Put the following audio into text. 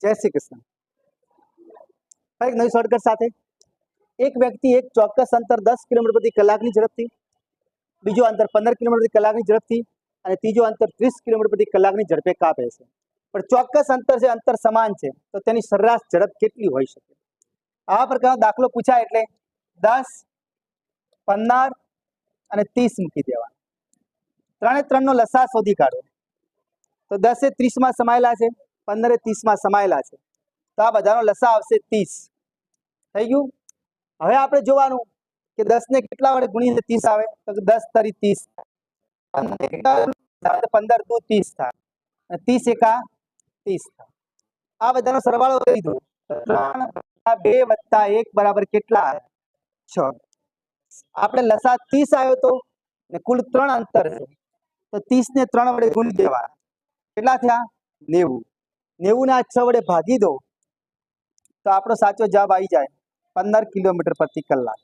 જય શ્રી કૃષ્ણ. એક નવી શોર્ટકટ સાથે એક વ્યક્તિ એક ચોક્કસ અંતર 10 કિલોમીટર પ્રતિ કલાકની ઝડપથી, બીજો અંતર 15 કિલોમીટર પ્રતિ કલાકની ઝડપથી અને ત્રીજો અંતર 30 કિલોમીટર પ્રતિ કલાકની ઝડપે કાપે છે. પણ ચોક્કસ અંતર છે, અંતર સમાન છે, તો તેની સરેરાશ ઝડપ કેટલી હોઈ શકે? આ પ્રકારનો દાખલો પૂછાય એટલે 10, 15 અને 30 મૂકી દેવા. ત્રણે ત્રણનો લસા શોધી કાઢો. તો 10 એ 30માં સમાયેલા છે, 15 એ 30માં સમાયેલા છે, તો આ બધાનો લસા આવશે 30. થઈ ગયું. હવે આપણે જોવાનું કે 10 ને કેટલા વડે ગુણીને 30 આવે, તો 10 તરી 30, 15 દુ 30 થાય અને 30 એકા 30 થાય. આ બધાનો સરવાળો કરી દો. 3 + 2 + 1 બરાબર કેટલા? 6. આપણે લસા 30 આવ્યો તો ને કુલ 3 અંતર છે, તો 30 ને 3 વડે ગુણી દેવા. કેટલા થયા? 90. 90 ને 6 વડે ભાગી દો તો આપણો સાચો જવાબ આવી જાય 15 કિલોમીટર પ્રતિ કલાક.